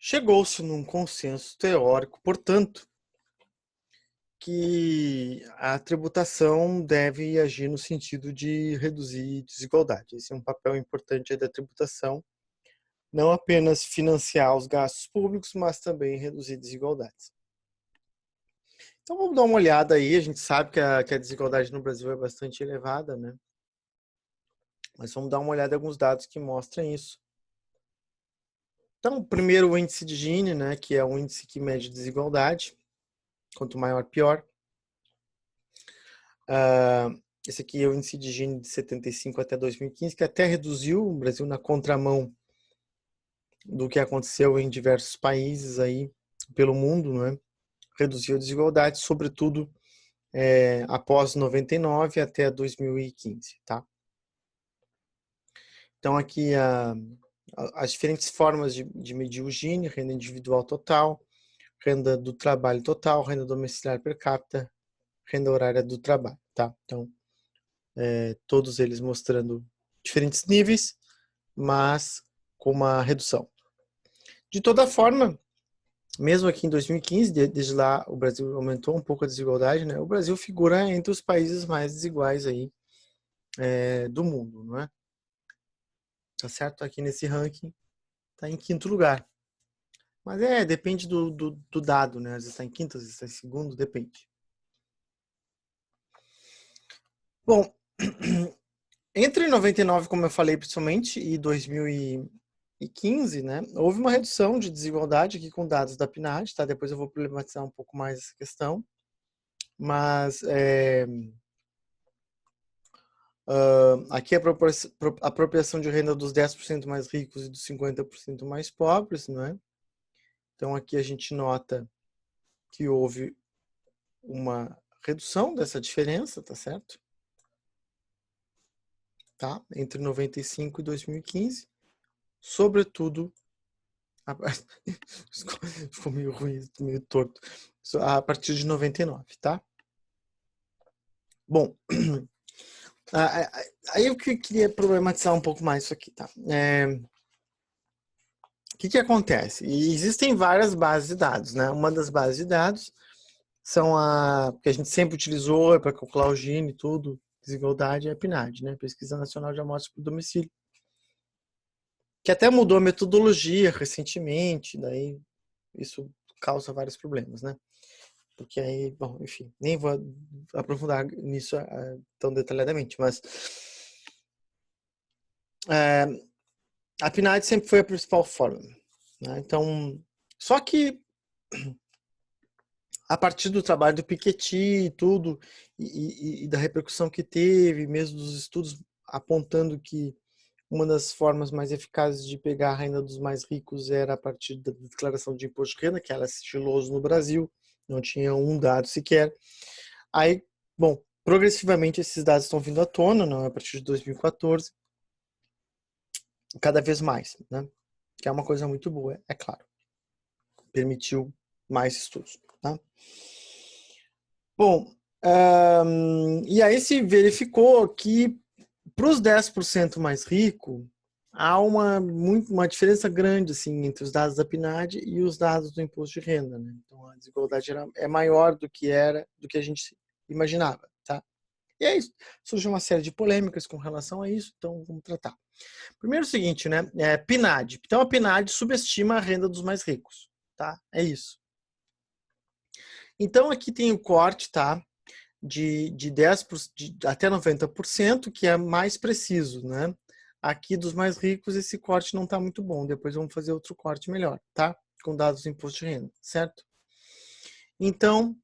Chegou-se num consenso teórico, portanto, que a tributação deve agir no sentido de reduzir desigualdade. Esse é um papel importante da tributação, não apenas financiar os gastos públicos, mas também reduzir desigualdades. Então vamos dar uma olhada aí, a gente sabe que a desigualdade no Brasil é bastante elevada, né? Mas vamos dar uma olhada em alguns dados que mostram isso. Então, primeiro o índice de Gini, né, que é o índice que mede desigualdade, quanto maior, pior. Esse aqui é o índice de Gini de 75 até 2015, que até reduziu o Brasil na contramão do que aconteceu em diversos países aí pelo mundo, né? Reduziu a desigualdade, sobretudo após 99 até 2015, tá? Então aqui as diferentes formas de medir o Gini: renda individual total, renda do trabalho total, renda domiciliar per capita, renda horária do trabalho, tá? Então, todos eles mostrando diferentes níveis, mas com uma redução. De toda forma, mesmo aqui em 2015, desde lá o Brasil aumentou um pouco a desigualdade, né? O Brasil figura entre os países mais desiguais aí do mundo, não é? Tá certo? Aqui nesse ranking tá em quinto lugar. Mas depende do dado, né? Às vezes está em quinto, às vezes está em segundo, depende. Bom, entre 99, como eu falei, principalmente, e 2015, né, houve uma redução de desigualdade aqui com dados da PNAD, tá? Depois eu vou problematizar um pouco mais essa questão. Mas aqui a apropriação de renda dos 10% mais ricos e dos 50% mais pobres, não é? Então aqui a gente nota que houve uma redução dessa diferença, tá certo? Tá? Entre 95 e 2015, sobretudo ficou meio ruim, meio torto, a partir de 99, tá? Bom, aí eu queria problematizar um pouco mais isso aqui, tá? O que acontece? E existem várias bases de dados, né? Uma das bases de dados são que a gente sempre utilizou para calcular o Gini e tudo, desigualdade, é a PNAD, né? Pesquisa Nacional de Amostras por Domicílio, que até mudou a metodologia recentemente, daí isso causa vários problemas, né? Porque aí, bom, enfim, nem vou aprofundar nisso tão detalhadamente, mas a PNAD sempre foi a principal forma, né? Então, só que a partir do trabalho do Piketty e tudo, e da repercussão que teve, mesmo dos estudos apontando que uma das formas mais eficazes de pegar a renda dos mais ricos era a partir da declaração de imposto de renda, que era sigiloso no Brasil, não tinha um dado sequer. Aí, bom, progressivamente esses dados estão vindo à tona, não? A partir de 2014, cada vez mais, né? Que é uma coisa muito boa, é claro. Permitiu mais estudos, tá? Bom, e aí se verificou que para os 10% mais ricos, há uma diferença grande assim, entre os dados da PNAD e os dados do imposto de renda, né? Então a desigualdade é maior do que a gente imaginava, tá? E aí surgiu uma série de polêmicas com relação a isso, então vamos tratar. Primeiro o seguinte, né? PNAD. Então a PNAD subestima a renda dos mais ricos, tá? É isso. Então aqui tem o corte, tá? De 10% até 90%, que é mais preciso, né? Aqui dos mais ricos esse corte não está muito bom. Depois vamos fazer outro corte melhor, tá? Com dados do imposto de renda, certo? Então,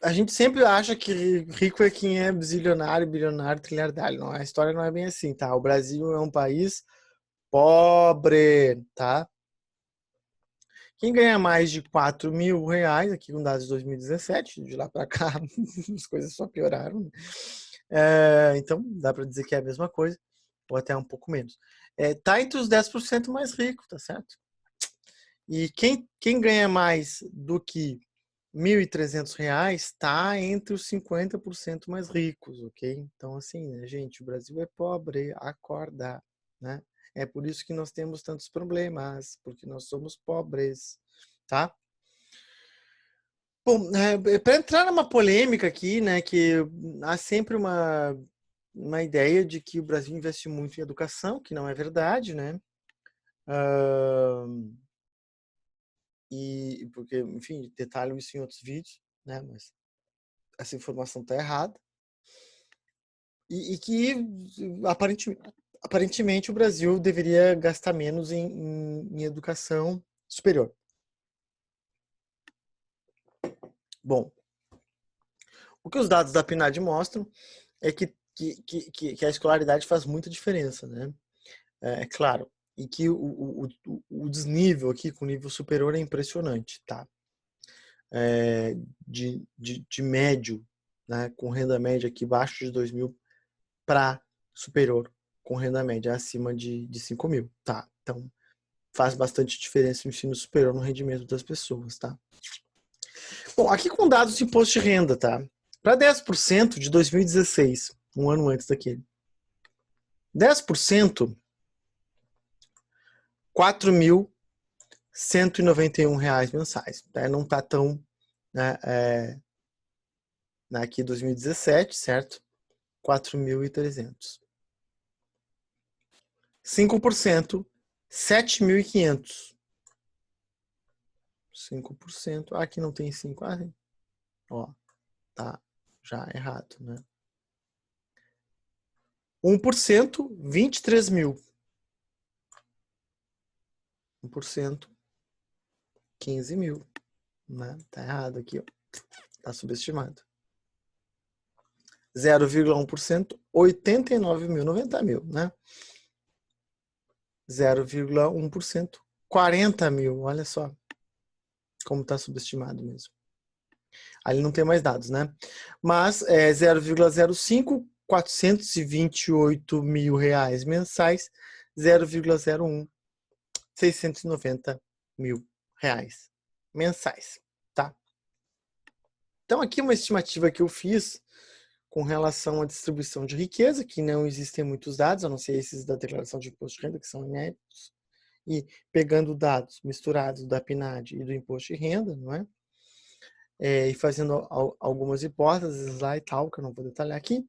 a gente sempre acha que rico é quem é zilionário, bilionário, trilhardário. Não, a história não é bem assim, tá? O Brasil é um país pobre, tá? Quem ganha mais de 4 mil reais, aqui com dados de 2017, de lá para cá as coisas só pioraram. Então, dá para dizer que é a mesma coisa, ou até um pouco menos. Tá entre os 10% mais ricos, tá certo? E quem ganha mais do que R$ 1.300 está entre os 50% mais ricos, ok? Então, assim, né, gente, o Brasil é pobre, acorda, né? É por isso que nós temos tantos problemas, porque nós somos pobres, tá? Bom, para entrar numa polêmica aqui, né, que há sempre uma ideia de que o Brasil investe muito em educação, que não é verdade, né? E porque, enfim, detalho isso em outros vídeos, né? Mas essa informação está errada. E que aparentemente o Brasil deveria gastar menos em educação superior. Bom, o que os dados da PNAD mostram é que a escolaridade faz muita diferença, né? É claro, e que o desnível aqui com nível superior é impressionante, tá? De médio, né, com renda média aqui abaixo de 2.000 para superior com renda média acima de 5.000, tá? Então, faz bastante diferença o ensino superior no rendimento das pessoas, tá? Bom, aqui com dados de imposto de renda, tá? Para 10% de 2016, um ano antes daquele. 10%, R$ 4.191 mensais. Tá? Não está tão... Né, aqui 2017, certo? 4.300. 5%, 7.500. 5%. Aqui não tem 5. Ó, tá já errado, né? 1%, 23.000. 1%, 15.000. Né? Tá errado aqui, ó. Tá subestimado. 0,1%, 89.000, 90.000, né? 0,1%, 40.000. Olha só como está subestimado mesmo. Ali não tem mais dados, né? Mas 0,05, 428 mil reais mensais, 0,01, 690 mil reais mensais, tá? Então aqui uma estimativa que eu fiz com relação à distribuição de riqueza, que não existem muitos dados, a não ser esses da declaração de imposto de renda, que são inéditos, e pegando dados misturados da PNAD e do imposto de renda, não é? E fazendo algumas hipóteses lá e tal, que eu não vou detalhar aqui,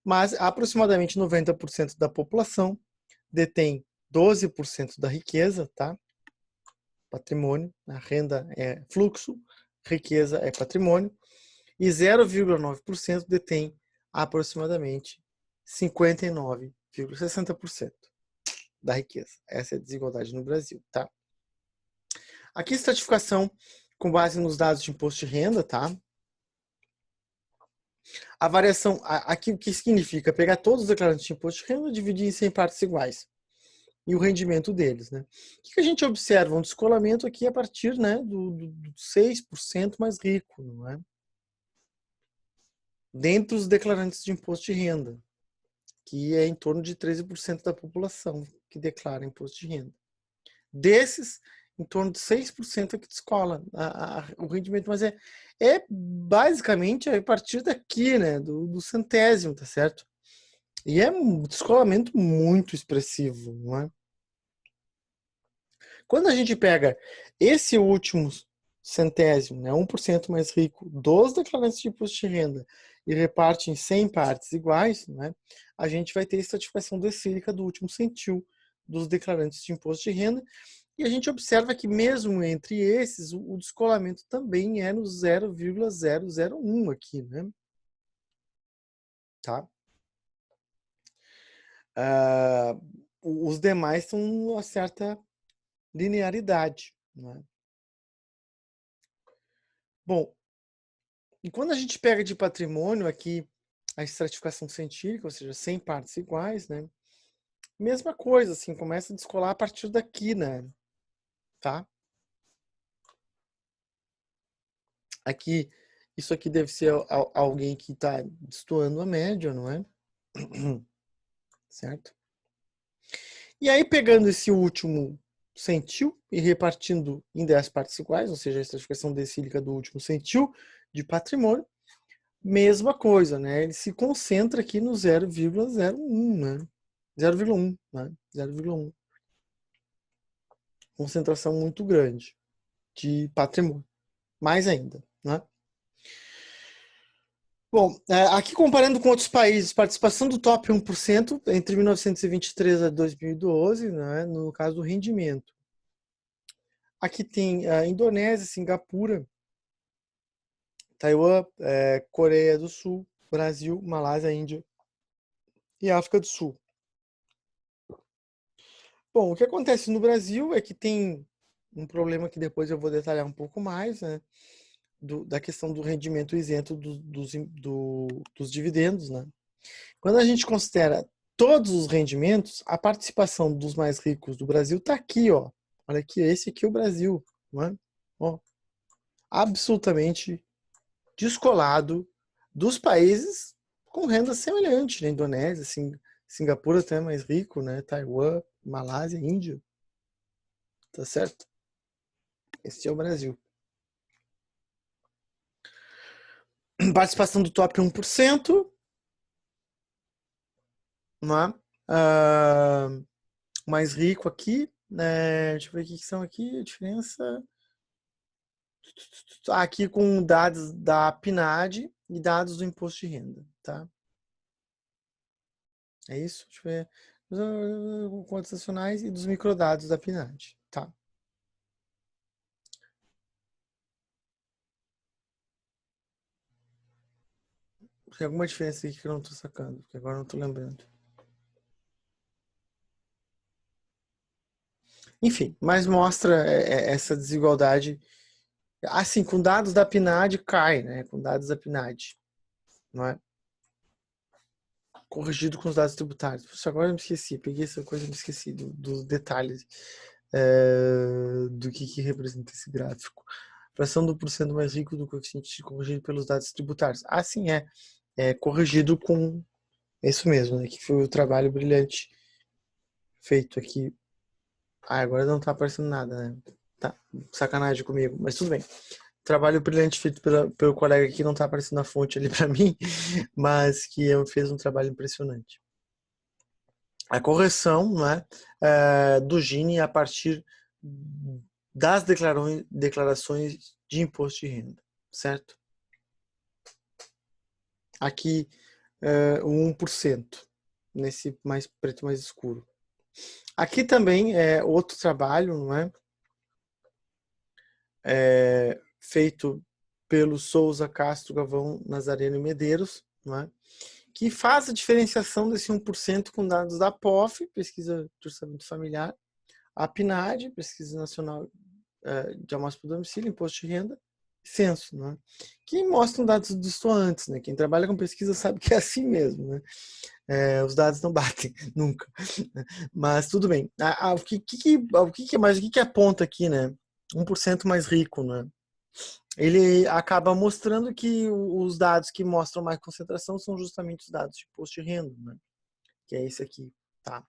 mas aproximadamente 90% da população detém 12% da riqueza, tá? Patrimônio, a renda é fluxo, riqueza é patrimônio, e 0,9% detém aproximadamente 59,60% da riqueza. Essa é a desigualdade no Brasil, tá? Aqui estratificação com base nos dados de imposto de renda, tá? A variação, aqui o que significa? Pegar todos os declarantes de imposto de renda e dividir em 100 partes iguais. E o rendimento deles, né? O que a gente observa? Um descolamento aqui a partir, né, do 6% mais rico, não é? Dentre os declarantes de imposto de renda, que é em torno de 13% da população que declara imposto de renda. Desses, em torno de 6% é que descola o rendimento, mas é basicamente a partir daqui, né, do centésimo, tá certo? E é um descolamento muito expressivo, não é? Quando a gente pega esse último centésimo, né, 1% mais rico dos declarantes de imposto de renda e reparte em 100 partes iguais, né, a gente vai ter a estratificação decílica do último centil dos declarantes de imposto de renda. E a gente observa que mesmo entre esses, o descolamento também é no 0,001 aqui, né? Tá? Os demais têm uma certa linearidade, né? Bom, e quando a gente pega de patrimônio aqui a estratificação científica, ou seja, 100 partes iguais, né? Mesma coisa, assim, começa a descolar a partir daqui, né? Tá? Aqui, isso aqui deve ser alguém que está destoando a média, não é? Certo? E aí, pegando esse último centil e repartindo em 10 partes iguais, ou seja, a estratificação decílica do último centil de patrimônio, mesma coisa, né? Ele se concentra aqui no 0,01, né? 0,1, né? 0,1. Concentração muito grande de patrimônio. Mais ainda, né? Bom, aqui comparando com outros países, participação do top 1% entre 1923 a 2012, né, no caso do rendimento. Aqui tem a Indonésia, Singapura, Taiwan, Coreia do Sul, Brasil, Malásia, Índia e África do Sul. Bom, o que acontece no Brasil é que tem um problema que depois eu vou detalhar um pouco mais, né, da questão do rendimento isento dos dividendos, né? Quando a gente considera todos os rendimentos, a participação dos mais ricos do Brasil está aqui, ó. Olha aqui, esse aqui é o Brasil, não é? Ó, absolutamente descolado dos países com renda semelhante, né? Indonésia, Singapura até é mais rico, né? Taiwan, Malásia, Índia. Tá certo? Esse é o Brasil. Participação do top 1%, né? Mais rico aqui, né? Deixa eu ver o que são aqui, a diferença. Aqui com dados da PNAD e dados do imposto de renda, tá? É isso? Deixa eu ver. Contas nacionais e dos microdados da PNAD, tá? Tem alguma diferença aqui que eu não tô sacando, porque agora eu não tô lembrando. Enfim, mas mostra essa desigualdade. Assim, com dados da PNAD cai, né? Com dados da PNAD, não é? Corrigido com os dados tributários. Puxa, agora eu me esqueci, peguei essa coisa e me esqueci dos detalhes do que representa esse gráfico. Fração do porcento mais rico do coeficiente corrigido pelos dados tributários. Sim, é corrigido com isso mesmo, né? Que foi o trabalho brilhante feito aqui. Agora não tá aparecendo nada, né? Tá, sacanagem comigo, mas tudo bem. Trabalho brilhante feito pelo colega que não tá aparecendo na fonte ali para mim, mas que fez um trabalho impressionante. A correção, né, do Gini a partir das declarações de imposto de renda, certo? Aqui o 1%, nesse mais preto mais escuro. Aqui também é outro trabalho, não é? Feito pelo Souza, Castro, Gavão, Nazareno e Medeiros, não é? Que faz a diferenciação desse 1% com dados da POF, Pesquisa de Orçamento Familiar, a PNAD, Pesquisa Nacional de Amostra por Domicílio, Imposto de Renda, Censo, né? Que mostram dados distantes, né? Quem trabalha com pesquisa sabe que é assim mesmo, né? Os dados não batem, nunca. Mas tudo bem. O que aponta aqui, né? 1% mais rico, né? Ele acaba mostrando que os dados que mostram mais concentração são justamente os dados de imposto de renda, né? Que é esse aqui, tá?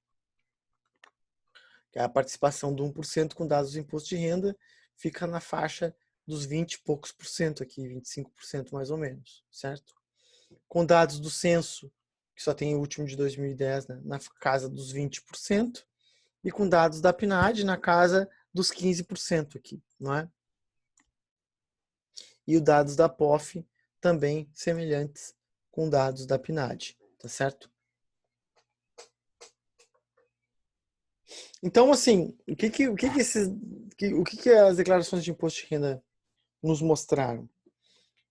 Que é a participação do 1% com dados do imposto de renda fica na faixa dos 20 e poucos por cento aqui, 25% mais ou menos, certo? Com dados do censo, que só tem o último de 2010, né, na casa dos 20%, e com dados da PNAD na casa dos 15% aqui, não é? E os dados da POF também semelhantes com dados da PNAD, tá certo? Então, assim, o que as declarações de imposto de renda nos mostraram?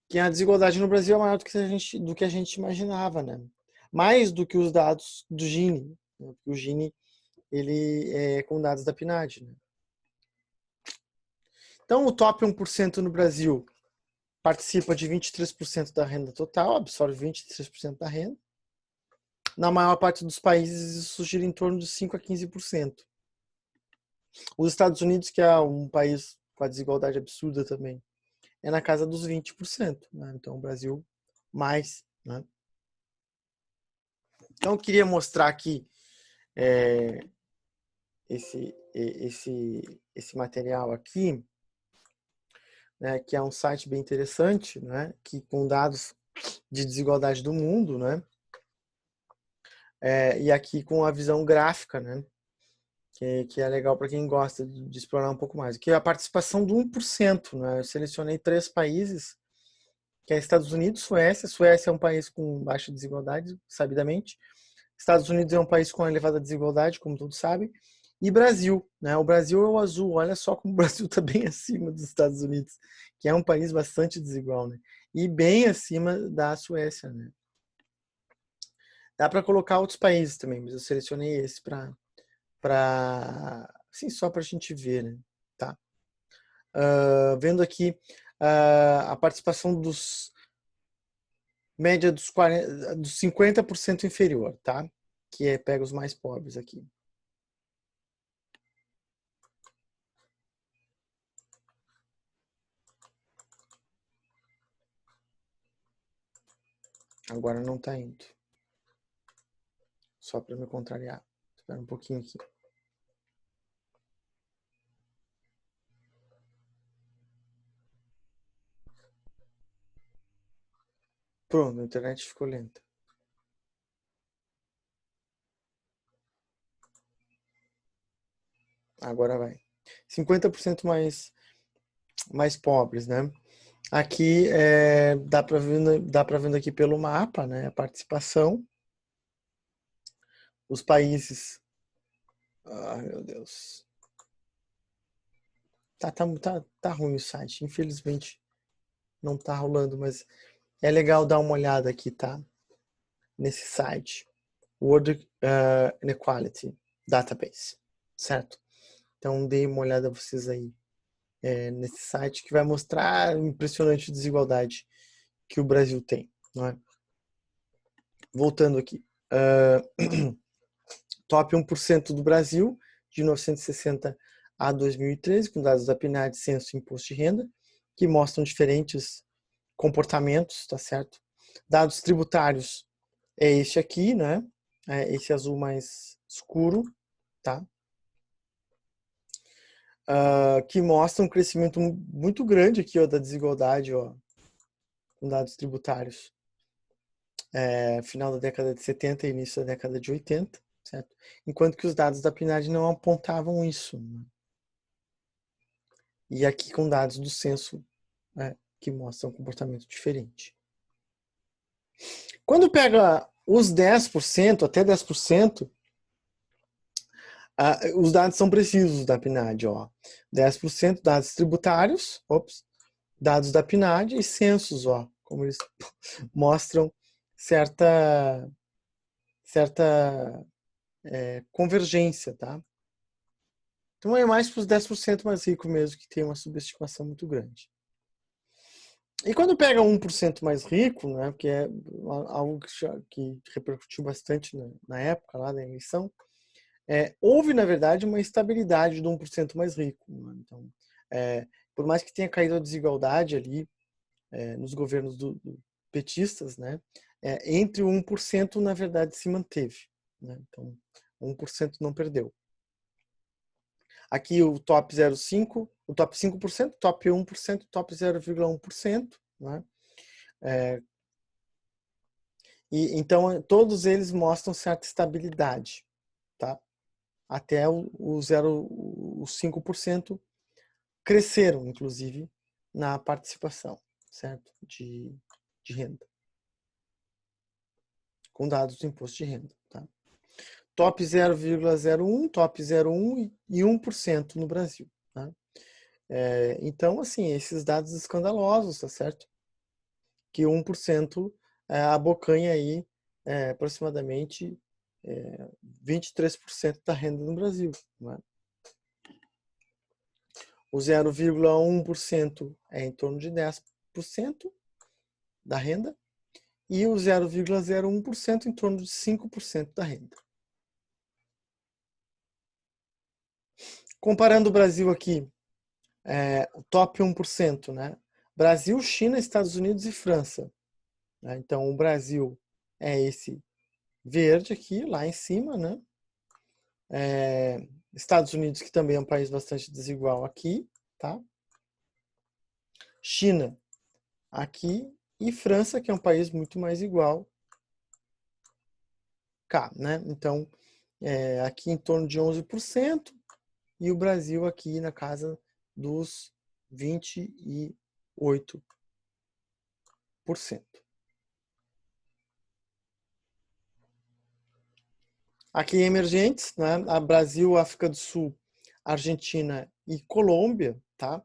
Que a desigualdade no Brasil é maior do que a gente imaginava, né? Mais do que os dados do Gini, né? O Gini ele é com dados da PNAD, né? Então, o top 1% no Brasil participa de 23% da renda total, absorve 23% da renda. Na maior parte dos países, isso gira em torno de 5 a 15%. Os Estados Unidos, que é um país com a desigualdade absurda também, é na casa dos 20%. Né? Então, o Brasil, mais. Né? Então, eu queria mostrar aqui esse material aqui, né, que é um site bem interessante, né, que com dados de desigualdade do mundo, né, E aqui com a visão gráfica, né? Que é legal para quem gosta de explorar um pouco mais. Aqui é a participação do 1%, né? Eu selecionei 3 países, que é Estados Unidos, Suécia. Suécia é um país com baixa desigualdade, sabidamente. Estados Unidos é um país com elevada desigualdade, como todos sabem. E Brasil, né? O Brasil é o azul. Olha só como o Brasil está bem acima dos Estados Unidos, que é um país bastante desigual, né? E bem acima da Suécia, né? Dá para colocar outros países também, mas eu selecionei esse para assim, só para a gente ver, né? Tá. Vendo aqui a participação dos média dos 50% inferior, tá? Que pega os mais pobres aqui. Agora não está indo. Só para me contrariar. Espera um pouquinho aqui. Pronto, a internet ficou lenta. Agora vai. 50% mais pobres, né? Aqui dá para ver aqui pelo mapa, né? A participação. Os países. Ai, meu Deus. Tá ruim o site. Infelizmente não tá rolando, mas é legal dar uma olhada aqui, tá? Nesse site. World Inequality Database. Certo? Então dê uma olhada vocês aí nesse site que vai mostrar a impressionante desigualdade que o Brasil tem. Não é? Voltando aqui. Top 1% do Brasil, de 1960 a 2013, com dados da PNAD, Censo e Imposto de Renda, que mostram diferentes comportamentos, tá certo? Dados tributários é este aqui, né? Esse azul mais escuro, tá? Que mostra um crescimento muito grande aqui, ó, da desigualdade, ó, com dados tributários. Final da década de 70 e início da década de 80, certo? Enquanto que os dados da PNAD não apontavam isso. Né? E aqui com dados do censo que mostram um comportamento diferente. Quando pega os 10%, até 10%, os dados são precisos da PNAD. Ó. 10% dados tributários, dados da PNAD e censos, ó, como eles mostram certa convergência, tá? Então é mais para os 10% mais ricos mesmo, que tem uma subestimação muito grande. E quando pega 1% mais rico, né, que é algo que repercutiu bastante na época lá da eleição, houve, na verdade, uma estabilidade do 1% mais rico. Né? Então, por mais que tenha caído a desigualdade ali nos governos petistas, né, entre o 1%, na verdade, se manteve. Né? Então, 1% não perdeu. Aqui o top 0,5%, o top 5%, top 1%, top 0,1%. Né? E então todos eles mostram certa estabilidade, tá? Até os 5% cresceram, inclusive, na participação, certo? De renda. Com dados do imposto de renda, tá? Top 0,01, top 0,1 e 1% no Brasil, tá? Então, assim, esses dados escandalosos, tá certo? Que 1% abocanha aí aproximadamente 23% da renda no Brasil. Né? O 0,1% é em torno de 10% da renda e o 0,01% em torno de 5% da renda. Comparando o Brasil aqui, o top 1%, né? Brasil, China, Estados Unidos e França. Né? Então, o Brasil é esse verde aqui, lá em cima, né? Estados Unidos, que também é um país bastante desigual aqui, tá? China, aqui, e França, que é um país muito mais igual cá, né? Então, aqui em torno de 11% e o Brasil aqui na casa dos 28%. Aqui em emergentes, né? A Brasil, África do Sul, Argentina e Colômbia, tá?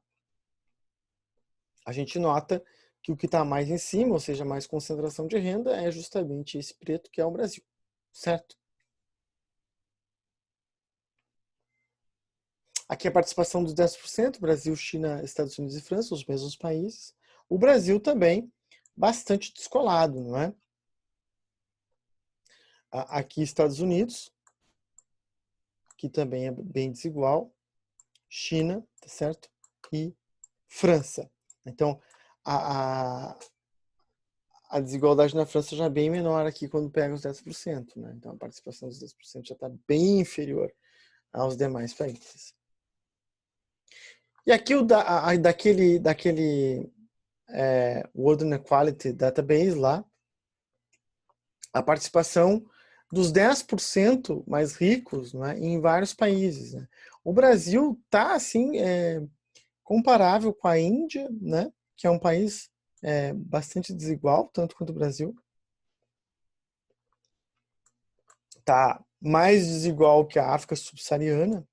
A gente nota que o que está mais em cima, ou seja, mais concentração de renda, é justamente esse preto que é o Brasil, certo? Aqui a participação dos 10%, Brasil, China, Estados Unidos e França, os mesmos países. O Brasil também bastante descolado, não é? Aqui Estados Unidos, que também é bem desigual, China, tá certo? E França. Então, a desigualdade na França já é bem menor aqui quando pega os 10%, né? Então, a participação dos 10% já está bem inferior aos demais países. E aqui daquele World Inequality Database lá, a participação dos 10% mais ricos, né, em vários países. Né? O Brasil está assim, comparável com a Índia, né, que é um país bastante desigual, tanto quanto o Brasil. Está mais desigual que a África subsaariana,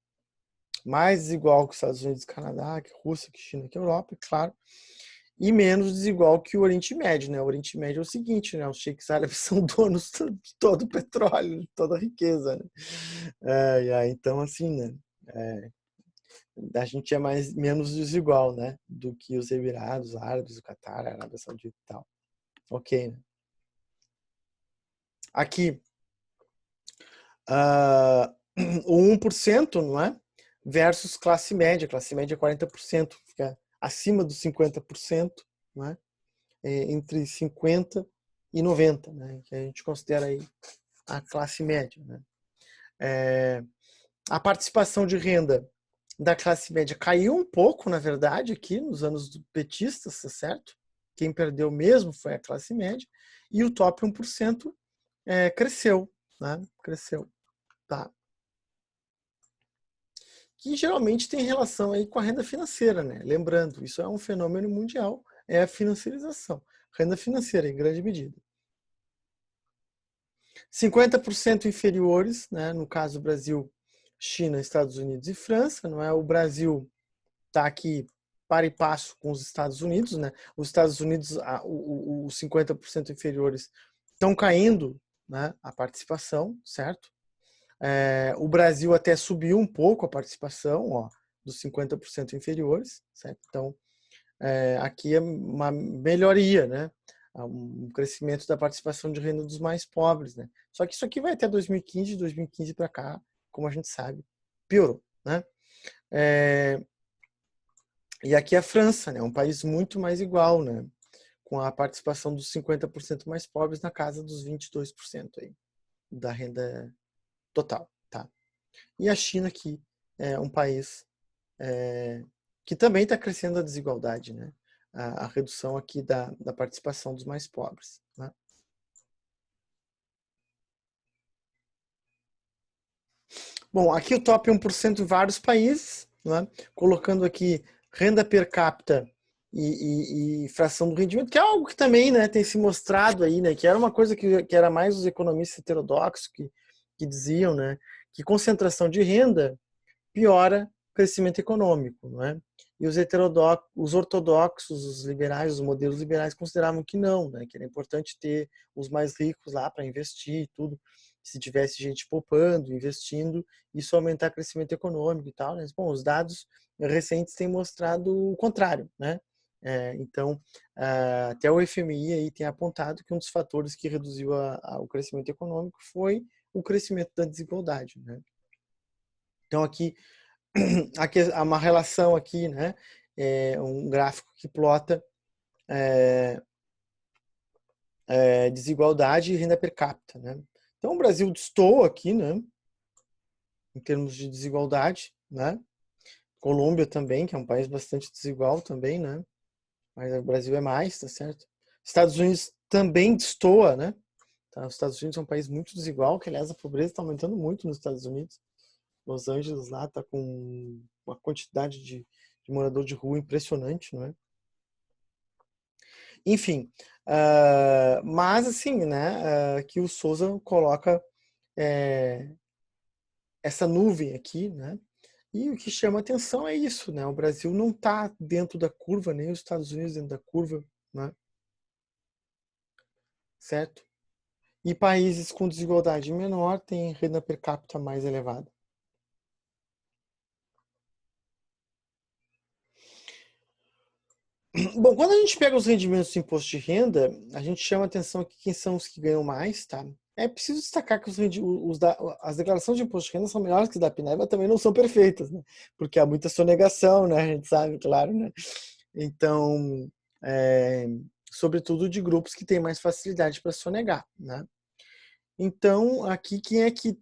mais desigual que os Estados Unidos, Canadá, que Rússia, que China, que Europa, claro, e menos desigual que o Oriente Médio, né? O Oriente Médio é o seguinte, né? Os sheiks árabes são donos de todo o petróleo, de toda a riqueza, né? Então, assim, né? A gente é menos desigual, né? Do que os Emirados Árabes, o Catar, a Arábia Saudita e tal. Ok, né? Aqui, o 1%, não é? Versus classe média. Classe média é 40%, fica acima dos 50%, não é? Entre 50 e 90, né? Que a gente considera aí a classe média, né? A participação de renda da classe média caiu um pouco, na verdade, aqui nos anos petistas, tá certo? Quem perdeu mesmo foi a classe média, e o top 1% cresceu, né? Cresceu, tá? Que geralmente tem relação aí com a renda financeira, né? Lembrando, isso é um fenômeno mundial, é a financiarização. Renda financeira, em grande medida. 50% inferiores, né? No caso do Brasil, China, Estados Unidos e França, não é? O Brasil está aqui para e passo com os Estados Unidos, né? Os Estados Unidos, os 50% inferiores estão caindo, né? A participação, certo? O Brasil até subiu um pouco a participação, ó, dos 50% inferiores, certo? Então, aqui é uma melhoria, né? Um crescimento da participação de renda dos mais pobres, né? Só que isso aqui vai até 2015, de 2015 para cá, como a gente sabe, piorou, né? E aqui é a França, né? Um país muito mais igual, né? Com a participação dos 50% mais pobres na casa dos 22% aí, da renda total, tá? E a China aqui é um país que também está crescendo a desigualdade, né? A redução aqui da participação dos mais pobres, né? Bom, aqui o top 1% em vários países, né? Colocando aqui renda per capita e fração do rendimento, que é algo que também, né, tem se mostrado aí, né, que era uma coisa que era mais os economistas heterodoxos que diziam, né, que concentração de renda piora o crescimento econômico, não é? E os ortodoxos, os liberais, os modelos liberais consideravam que não, né? Que era importante ter os mais ricos lá para investir e tudo. Se tivesse gente poupando, investindo, isso aumentar o crescimento econômico e tal. Né? Bom, os dados recentes têm mostrado o contrário, né? Então, até o FMI aí tem apontado que um dos fatores que reduziu o crescimento econômico foi o crescimento da desigualdade, né? Então, aqui há uma relação aqui, né? Um gráfico que plota desigualdade e renda per capita, né? Então o Brasil destoa aqui, né? Em termos de desigualdade, né? Colômbia também, que é um país bastante desigual também, né? Mas o Brasil é mais, tá certo? Estados Unidos também destoa, né? Tá? Os Estados Unidos é um país muito desigual, que aliás a pobreza está aumentando muito nos Estados Unidos. Los Angeles lá está com uma quantidade de morador de rua impressionante, não é? Enfim, mas assim, né, que o Souza coloca essa nuvem aqui, né? E o que chama atenção é isso, né? O Brasil não está dentro da curva, nem os Estados Unidos dentro da curva, né? Certo? E países com desigualdade menor têm renda per capita mais elevada. Bom, quando a gente pega os rendimentos do imposto de renda, a gente chama atenção aqui quem são os que ganham mais, tá? É preciso destacar que as declarações de imposto de renda são melhores que as da PNAD, mas também não são perfeitas, né? Porque há muita sonegação, né? A gente sabe, claro, né? Então, sobretudo de grupos que têm mais facilidade para sonegar, né? Então, aqui, quem é que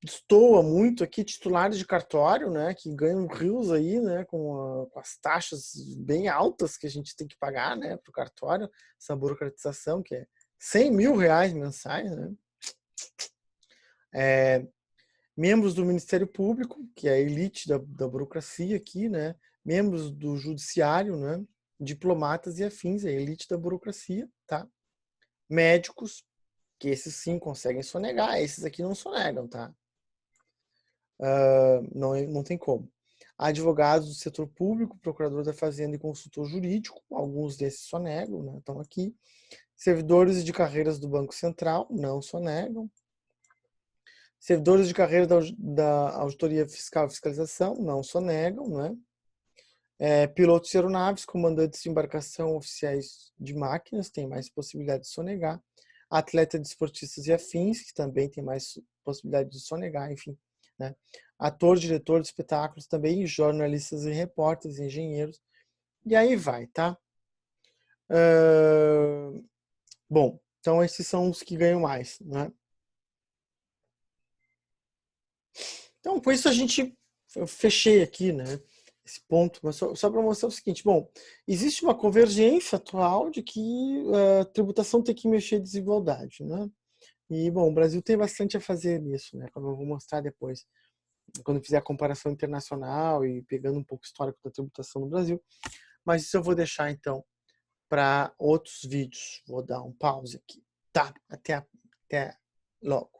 destoa muito aqui? Titulares de cartório, né? Que ganham rios aí, né? Com as taxas bem altas que a gente tem que pagar, né? Para o cartório, essa burocratização que é R$100.000 mensais, né? Membros do Ministério Público, que é a elite da burocracia aqui, né? Membros do Judiciário, né? Diplomatas e afins, é a elite da burocracia, tá? Médicos, que esses sim conseguem sonegar, esses aqui não sonegam, tá? Não tem como. Advogados do setor público, procurador da Fazenda e consultor jurídico, alguns desses sonegam, né? Estão aqui. Servidores de carreiras do Banco Central, não sonegam. Servidores de carreira da Auditoria Fiscal e Fiscalização, não sonegam, né? Pilotos de aeronaves, comandantes de embarcação, oficiais de máquinas, tem mais possibilidade de sonegar. Atleta de esportistas e afins, que também tem mais possibilidade de sonegar, enfim. Né? Ator, diretor de espetáculos também, jornalistas e repórteres, engenheiros. E aí vai, tá? Bom, então esses são os que ganham mais, né? Então, com isso eu fechei aqui, né? Esse ponto, mas só para mostrar o seguinte, bom, existe uma convergência atual de que a tributação tem que mexer em desigualdade, né? E, bom, o Brasil tem bastante a fazer nisso, né? Como eu vou mostrar depois, quando eu fizer a comparação internacional e pegando um pouco o histórico da tributação no Brasil. Mas isso eu vou deixar, então, para outros vídeos. Vou dar um pause aqui. Tá, até logo.